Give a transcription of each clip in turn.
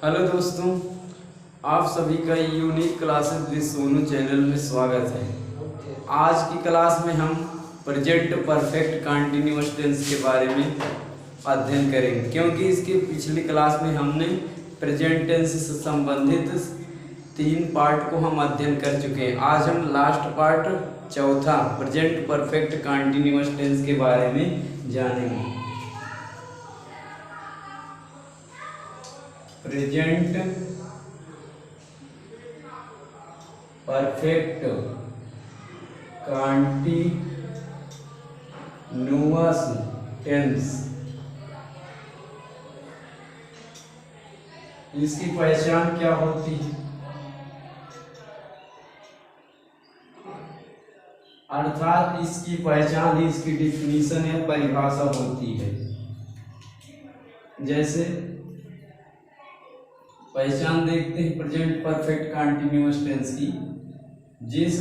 Hello दोस्तों, आप सभी का unique classes with Sonu channel में स्वागत है। आज की क्लास में हम प्रेजेंट परफेक्ट कंटीन्यूअस टेंस के बारे में अध्ययन करेंगे, क्योंकि इसके पिछली क्लास में हमने प्रेजेंट टेंस से संबंधित 3 पार्ट को हम अध्ययन कर चुके हैं। आज हम लास्ट पार्ट चौथा प्रेजेंट परफेक्ट कंटीन्यूअस टेंस के बारे में जानेंगे। प्रेजेंट परफेक्ट कंटीन्यूअस टेंस, इसकी पहचान क्या होती है? अर्थात इसकी पहचान, इसकी डिफिनीशन या परिभाषा होती है। जैसे पहचान देखते हैं प्रेजेंट परफेक्ट कंटीन्यूअस टेंस की। जिस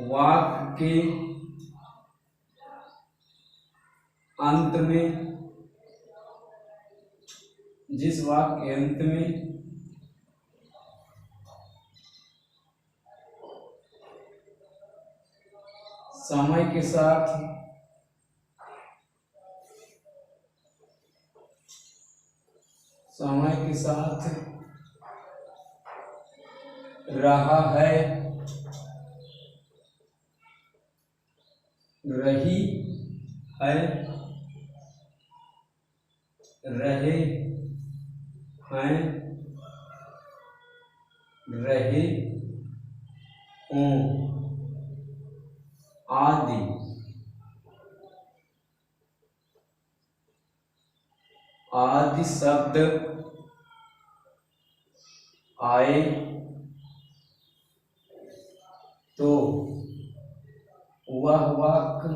वाक्य के अंत में, जिस वाक्य के अंत में समय के साथ रहा है, रही है, रहे हैं, रहे हों आदि शब्द आए तो वह वाक्य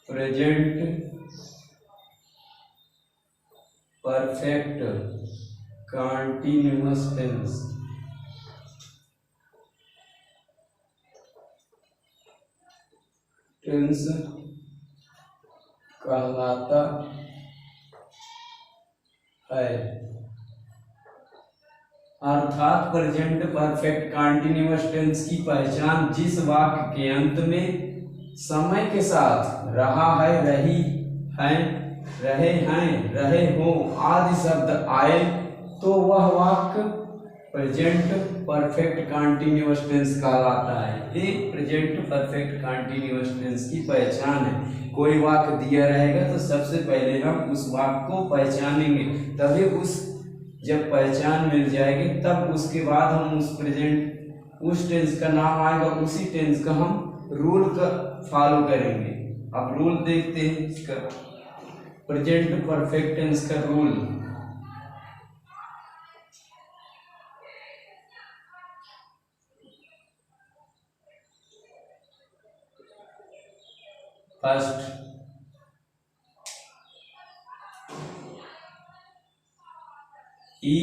प्रेजेंट परफेक्ट कंटीन्यूअस टेंस कहलाता है। अर्थात प्रेजेंट परफेक्ट कंटीन्यूअस टेंस की पहचान जिस वाक्य के अंत में समय के साथ रहा है, रही है, रहे हैं, रहे हो आदि शब्द आए तो वह वाक्य प्रेजेंट परफेक्ट कंटीन्यूअस टेंस कहलाता है। ये प्रेजेंट परफेक्ट कंटीन्यूअस टेंस की पहचान है। कोई वाक्य दिया रहेगा तो सबसे पहले हम उस वाक्य को पहचानेंगे, तभी जब पहचान मिल जाएगी तब उसके बाद हम उस टेंस का नाम आएगा, उसी टेंस का हम रूल का फॉलो करेंगे। अब रूल देखते हैं इसका, प्रेजेंट परफेक्ट टेंस का rule. First, he,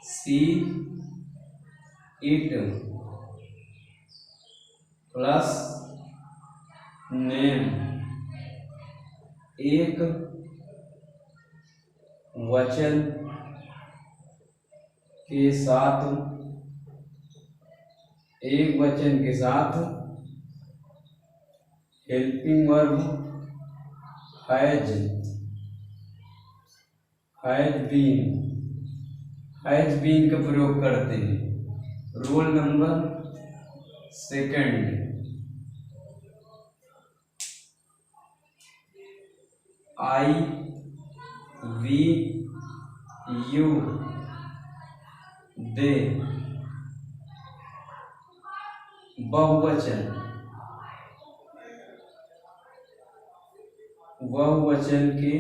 she, it plus name एक वचन के साथ हेल्पिंग वर्ब हैज बीन का प्रयोग करते हैं। Rule number second, I, we, you, they बहुवचन के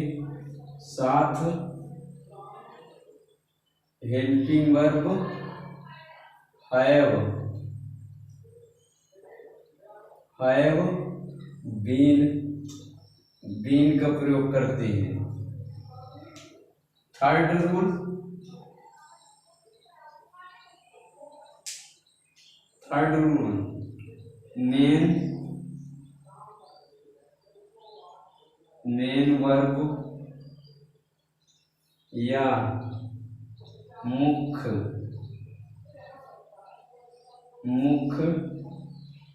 साथ हेल्पिंग वर्ब हैव बीन का प्रयोग करते हैं। Third rule, third rule, main verb या मुख्य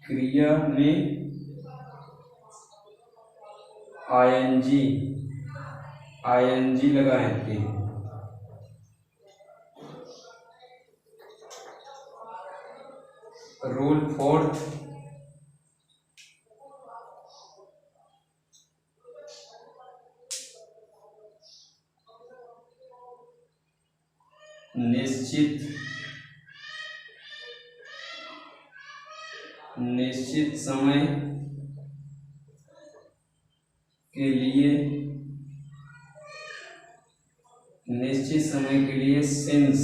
क्रिया में आईएनजी लगाए थे। रूल फोर्थ, निश्चित समय के लिए सिंस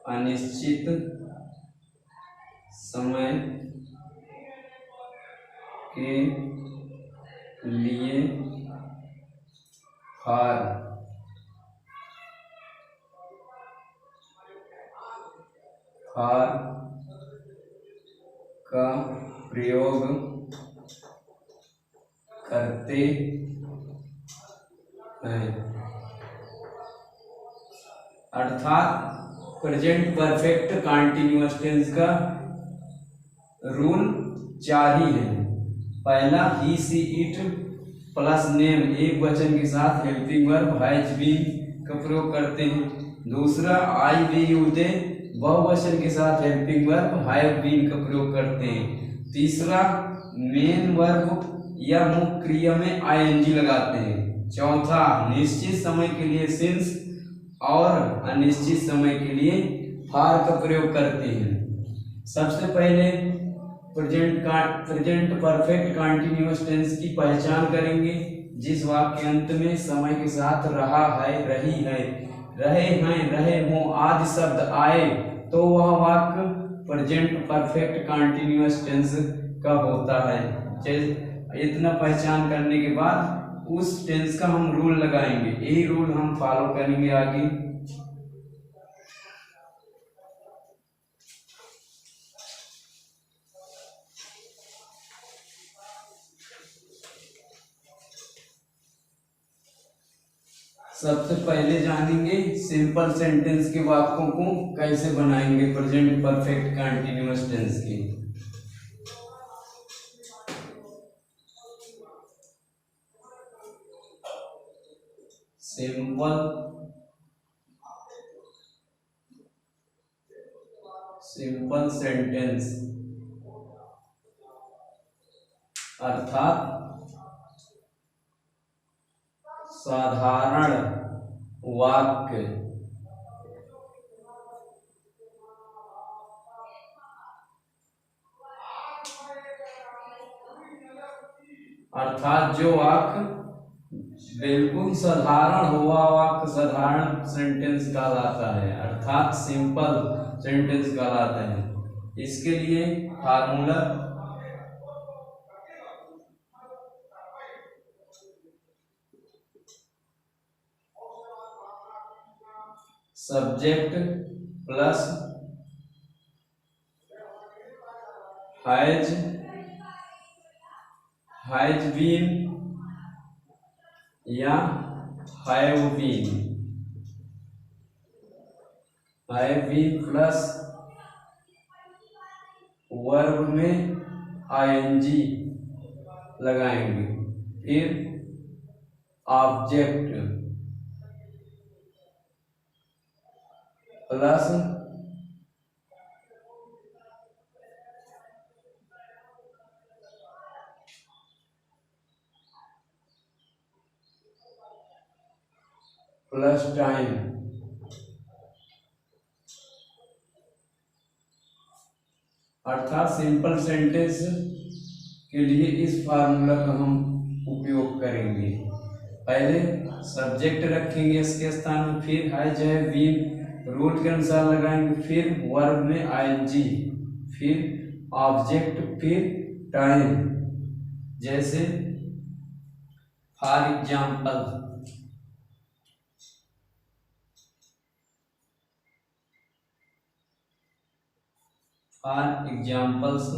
अनिश्चित समय के लिए फॉर का प्रयोग करते हैं। अर्थात प्रेजेंट परफेक्ट कंटीन्यूअस टेंस का रूल 4 ही है। पहला, ही सी इट प्लस नेम एक वचन के साथ हेल्पिंग वर्ब हैज बीन का प्रयोग करते हैं। दूसरा, आई वे यू दे बहुवचन के साथ हेल्पिंग वर्ब हैव बीन का प्रयोग करते हैं। तीसरा, मेन वर्ब या मुख्य क्रिया में आईएनजी लगाते हैं। चौथा, निश्चित समय के लिए सिंस और अनिश्चित समय के लिए फॉर का प्रयोग करते हैं। सबसे पहले प्रेजेंट परफेक्ट कंटीन्यूअस टेंस की पहचान करेंगे। जिस वाक्य के अंत में समय के साथ रहा है, रही है, रहे हैं, रहे हों आदि शब्द आए तो वह वाक्य प्रेजेंट परफेक्ट कंटीन्यूअस टेंस का होता है। इतना पहचान करने के बाद उस टेंस का हम रूल लगाएंगे। यही रूल हम फॉलो करेंगे आगे। सबसे पहले जानेंगे सिंपल सेंटेंस के वाक्यों को कैसे बनाएंगे प्रेजेंट परफेक्ट कंटीन्यूअस टेंस के। सिंपल सेंटेंस अर्थात साधारण वाक्य। अर्थात जो वाक्य बिल्कुल साधारण हुआ वाक्य साधारण सेंटेंस कहलाता है, अर्थात सिंपल सेंटेंस कहलाता है। इसके लिए formula subject plus has been या हैव बीन प्लस वर्ब में आईएनजी लगाएंगे। फिर ऑब्जेक्ट प्लस टाइम। अर्थात सिंपल सेंटेंस के लिए इस फार्मूला का हम उपयोग करेंगे। पहले सब्जेक्ट रखेंगे इसके स्थान में, फिर हैज है बीन रूल के अनुसार लगाएंगे, फिर वर्ब में आईएनजी, फिर ऑब्जेक्ट, फिर टाइम। जैसे फॉर एग्जाम्पल फॉर एग्जाम्पल्स,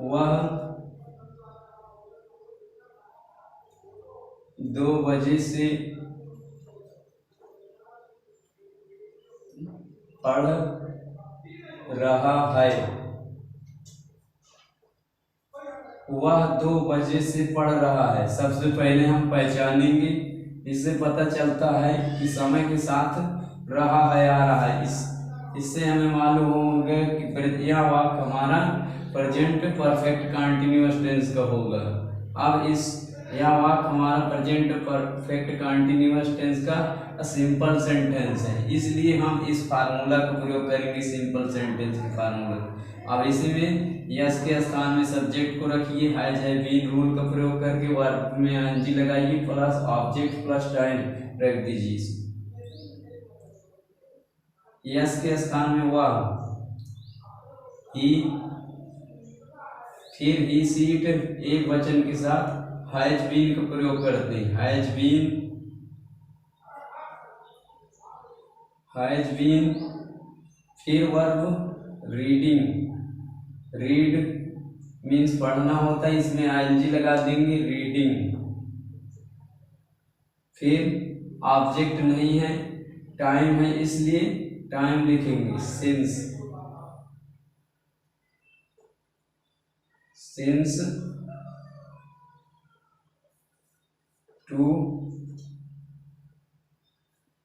वह 2 बजे से पढ़ रहा है। वह 2 बजे से पढ़ रहा है। सबसे पहले हम पहचानेंगे, इससे पता चलता है कि समय के साथ रहा है आ रहा है। इससे हमें मालूम होगा कि यह वाक्य हमारा प्रेजेंट परफेक्ट कंटिन्यूअस टेंस का होगा। अब यह वाक्य हमारा प्रेजेंट परफेक्ट कंटिन्यूअस टेंस का सिंपल सेंटेंस है, इसलिए हम इस फार्मूला का प्रयोग करेंगे, सिंपल सेंटेंस के फार्मूला। अब इसी में यस के स्थान में सब्जेक्ट को रखिए, हैज है बीन रूल का प्रयोग करके वर्ब में आईएनजी लगाइए, प्लस ऑब्जेक्ट प्लस टाइम रख दीजिए। यस के स्थान में वह, ही, फिर ही सीट एक वचन के साथ हैज बीन का प्रयोग करते हैं। हैज बीन, फिर वर्ब रीडिंग, रीड मीन्स पढ़ना होता है, इसमें आईएनजी लगा देंगे, रीडिंग। फिर ऑब्जेक्ट नहीं है, टाइम है, इसलिए टाइम लिखेंगे, since to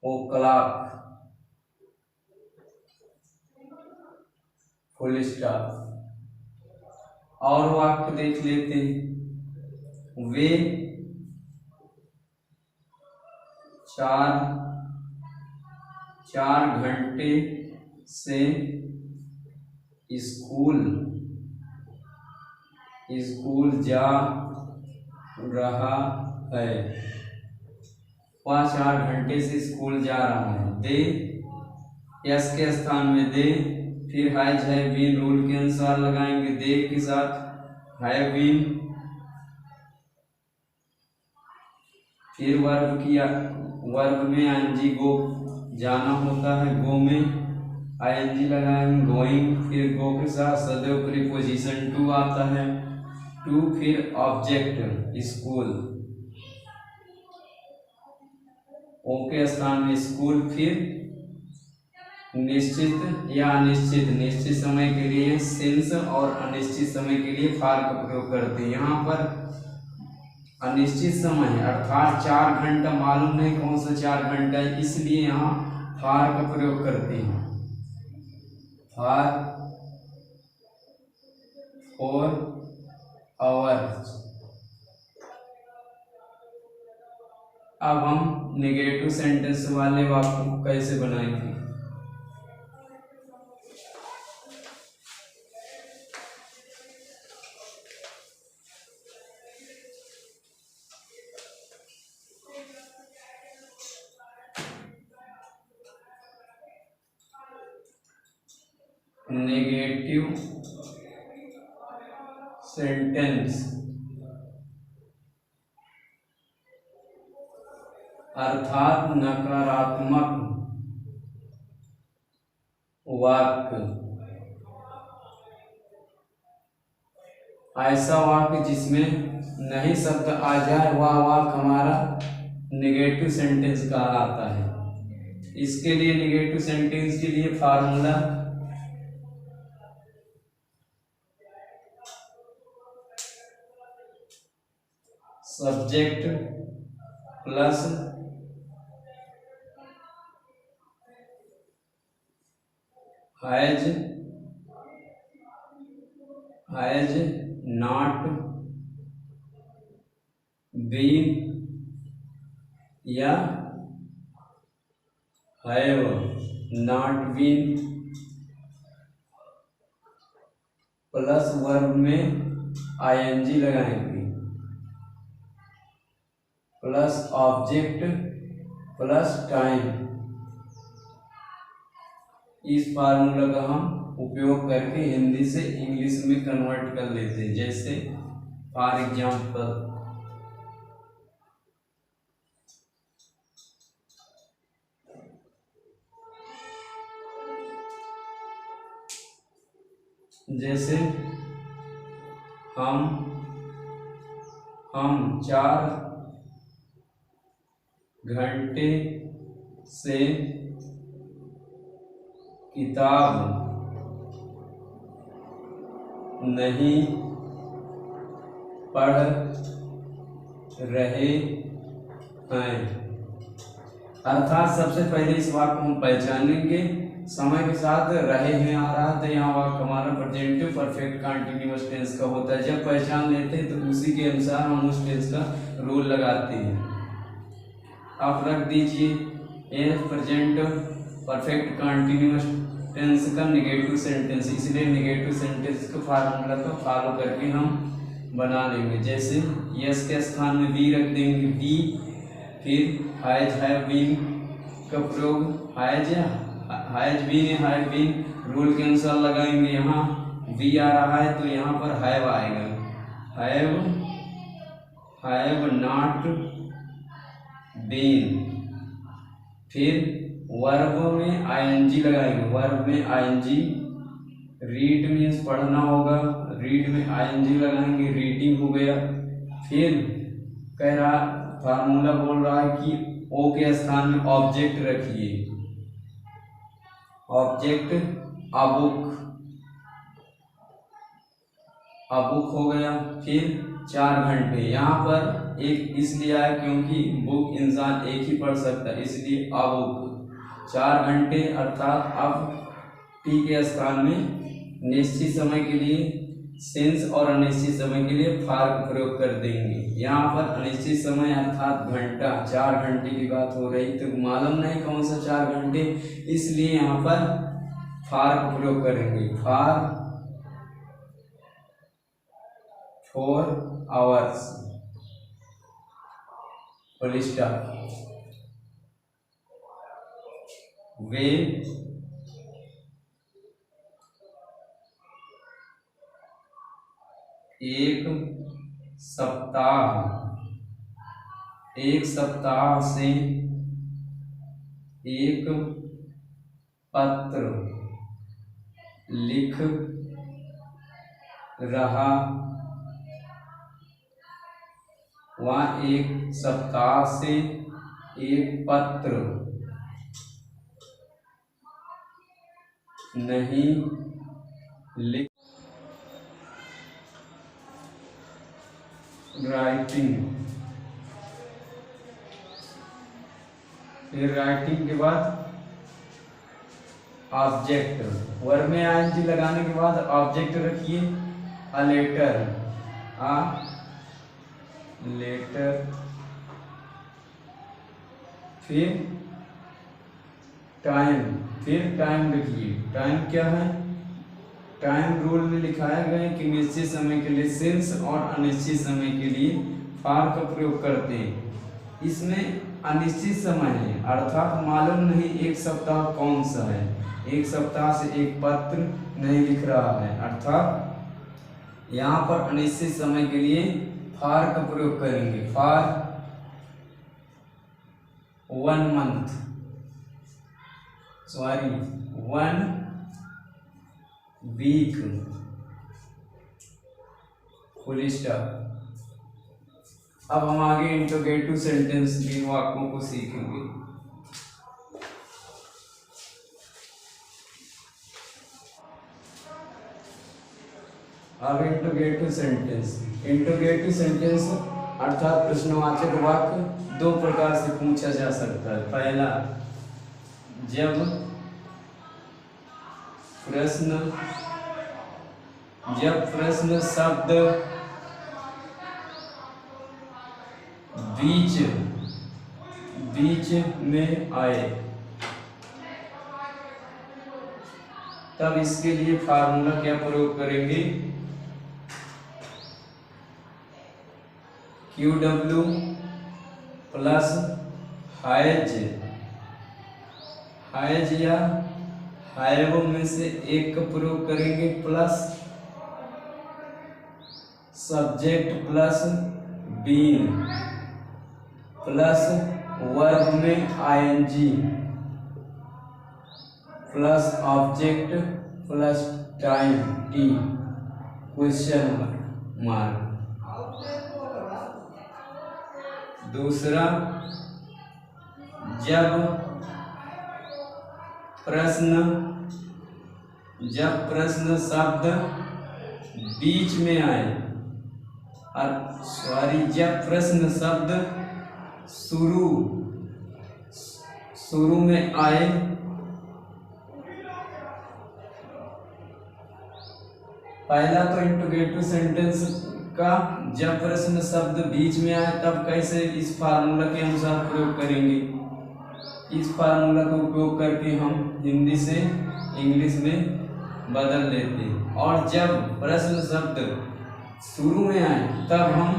o'clock, full stop. और वाक्य देख लेते हैं। वे 4 घंटे से स्कूल जा रहा है। वह 4 घंटे से स्कूल जा रहा है। दे, यस के स्थान में दे, फिर हैज है बीन रूल के अनुसार लगाएंगे, दे के साथ हैव बीन, फिर वर्ब में आईएनजी गो, जाना होता है, गो में आईएनजी लगाएंगे, गोइंग, फिर गो के साथ सदैव प्रीपोजिशन टू आता है, टू, फिर ऑब्जेक्ट स्कूल, ओ के स्थान में स्कूल, फिर निश्चित या अनिश्चित, निश्चित समय के लिए सिंस और अनिश्चित समय के लिए फार का प्रयोग करते हैं। यहाँ पर अनिश्चित समय है, अर्थात 4 घंटा मालूम नहीं कौन सा 4 घंटा है, इसलिए यहाँ फार का प्रयोग करते हैं, फार, फॉर, आवर। अब हम नेगेटिव सेंटेंस वाले वाक्य को कैसे बनाएंगे। नेगेटिव सेंटेंस अर्थात नकारात्मक वाक्य, ऐसा वाक्य जिसमें नहीं शब्द आ जाए वह वाक्य हमारा नेगेटिव सेंटेंस कहलाता है। इसके लिए नेगेटिव सेंटेंस के लिए formula subject plus has not been या have not been, plus verb में आईएनजी लगाएंगे, प्लस ऑब्जेक्ट प्लस टाइम। इस फार्मूला का हम उपयोग करके हिंदी से इंग्लिश में कन्वर्ट कर लेते हैं। जैसे फॉर एग्जाम्पल, जैसे हम 4 घंटे से किताब नहीं पढ़ रहे हैं। अर्थात सबसे पहले इस वाक्य को हम पहचानेंगे। समय के साथ रहे हैं आ रहा, तो यहाँ वाक्य हमारा प्रेजेंटिव परफेक्ट कंटिन्यूअस टेंस का होता है। जब पहचान लेते हैं तो उसी के अनुसार हम उस टेंस का रोल लगाते हैं। आप रख दीजिए ये प्रेजेंट परफेक्ट कंटिन्यूअस टेंस का नेगेटिव सेंटेंस, इसलिए नेगेटिव सेंटेंस के फार्मूला को फॉलो करके हम बना लेंगे। जैसे यस के स्थान में बी रख देंगे, बी, फिर हैज हैव बीन का प्रयोग हैज बीन रूल के अनुसार लगाएंगे। यहाँ बी आ रहा है तो यहाँ पर हैव आएगा, हैव नॉट बीन। फिर वर्ब में आईएनजी लगाएंगे, वर्ब में आईएनजी। रीड मीन्स पढ़ना होगा, रीड में आईएनजी लगाएंगे, रीडिंग हो गया। फिर कह रहा फार्मूला बोल रहा है कि ओ के स्थान में ऑब्जेक्ट रखिए, ऑब्जेक्ट अबुक हो गया। फिर 4 घंटे, यहाँ पर एक इसलिए आया क्योंकि बुक इंसान एक ही पढ़ सकता है, इसलिए अबुक 4 घंटे। अर्थात अब टी के स्थान में निश्चित समय के लिए सेंस और अनिश्चित समय के लिए फार का प्रयोग कर देंगे। यहाँ पर अनिश्चित समय अर्थात घंटा, 4 घंटे की बात हो रही, तो मालूम नहीं कौन सा 4 घंटे, इसलिए यहाँ पर फार का प्रयोग करेंगे, फार 4 आवर्स, फुल स्टॉप। वे एक सप्ताह से एक पत्र लिख रहा, वह एक सप्ताह से एक पत्र नहीं लिख। राइटिंग, फिर राइटिंग के बाद ऑब्जेक्ट, वर्ब में आईएनजी लगाने के बाद ऑब्जेक्ट रखिए अ लेटर, फिर टाइम रखिए। टाइम क्या है? टाइम रूल में लिखाया गया है कि निश्चित समय के लिए सेंस और अनिश्चित समय के लिए फार का प्रयोग करते हैं। इसमें अनिश्चित समय है, अर्थात मालूम नहीं एक सप्ताह कौन सा है, एक सप्ताह से एक पत्र नहीं लिख रहा है, अर्थात यहाँ पर अनिश्चित समय के लिए फार का प्रयोग करेंगे। फार 1 मंथ, 1 वीक, फुल स्टॉप। अब हम आगे इंटरोगेटिव सेंटेंस के वाक्यों को सीखेंगे। अब इंटरोगेटिव सेंटेंस अर्थात प्रश्नवाचक वाक्य 2 प्रकार से पूछा जा सकता है। पहला, जब प्रश्न शब्द बीच में आए, तब इसके लिए फार्मूला क्या प्रयोग करेंगे? QW प्लस हैज या हैव में से एक का प्रयोग करेंगे, plus subject plus been plus verb में ING plus object plus time T question mark. दूसरा, जब प्रश्न शब्द बीच में आए, जब प्रश्न शब्द शुरू में आए, पहला तो इंट्रोगेटिव सेंटेंस का जब प्रश्न शब्द बीच में आए तब कैसे इस फार्मूला के अनुसार प्रयोग करेंगे। इस फार्मूला का उपयोग करके हम हिंदी से इंग्लिश में बदल लेते हैं। और जब प्रश्न शब्द शुरू में आए तब हम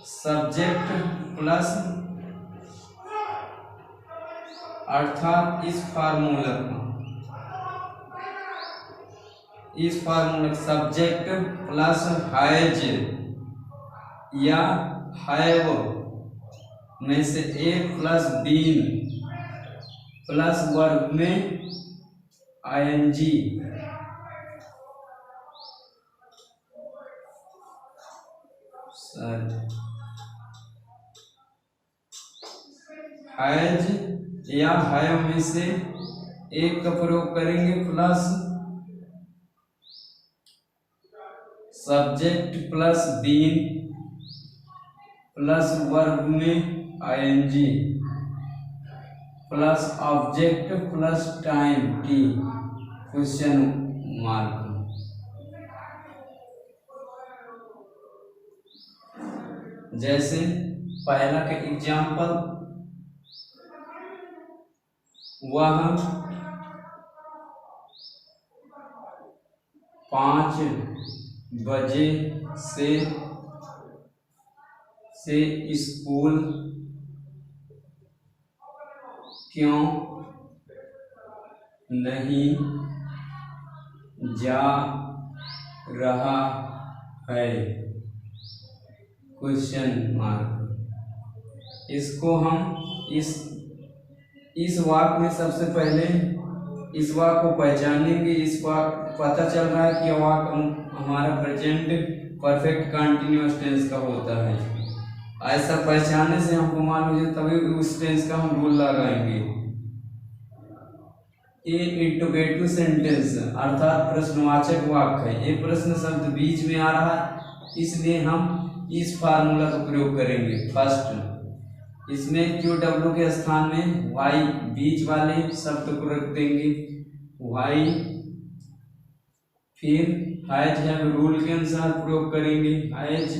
सब्जेक्ट प्लस, अर्थात इस फार्मूला सब्जेक्ट प्लस हैज या हैव में से एक प्लस बीन प्लस वर्ब में आईएनजी, हैज या हैव में से एक का प्रयोग करेंगे plus subject plus been plus verb में ING plus object plus time T question mark. जैसे पहला का एग्जाम्पल, वह 5 बजे से स्कूल क्यों नहीं जा रहा है क्वेश्चन मार्क। इसको हम इस वाक्य में सबसे पहले इस वाक्य को पहचानेंगे। इस वाक्य पता चल रहा है कि यह वाक्य हमारा प्रेजेंट परफेक्ट कंटिन्यूअस टेंस का होता है। ऐसा पहचानने से हमको मालूम हो तभी उस टेंस का हम रूल लगाएंगे। ये इंट्रोगेटिव सेंटेंस अर्थात प्रश्नवाचक वाक्य है। ये प्रश्न शब्द बीच में आ रहा है, इसलिए हम इस फार्मूला का प्रयोग करेंगे। फर्स्ट, इसमें क्यू डब्ल्यू के स्थान में वाई बीच वाले शब्द को रख देंगे, वाई। फिर हैज हैव रूल के अनुसार प्रयोग करेंगे, has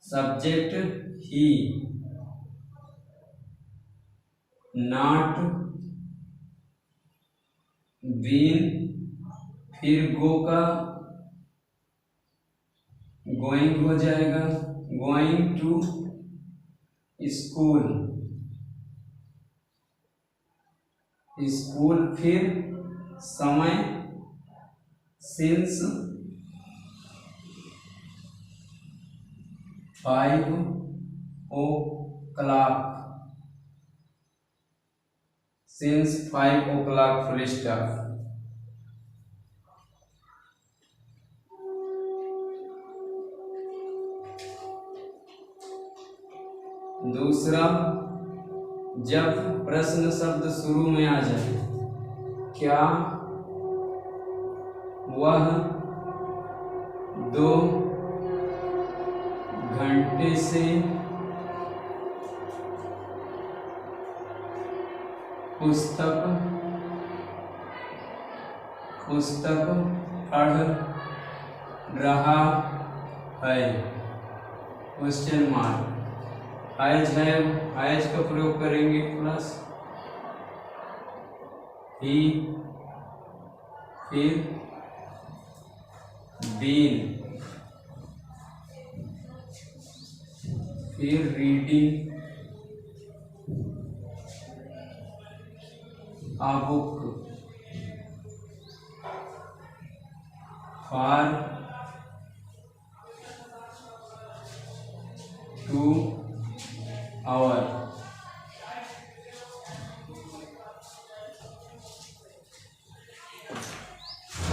subject he, not been, फिर गो का गोइंग हो जाएगा, गोइंग टू स्कूल, स्कूल। फिर समय since 5 o'clock, since 5 o'clock full stop. दूसरा, जब प्रश्न शब्द शुरू में आ जाए, क्या वह 2 घंटे से पुस्तक पढ़ रहा है question mark. Has have, has का प्रयोग करेंगे प्लस ही, फिर बीन, फिर reading a book for 2 hours।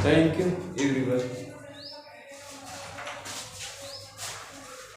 Thank you everyone.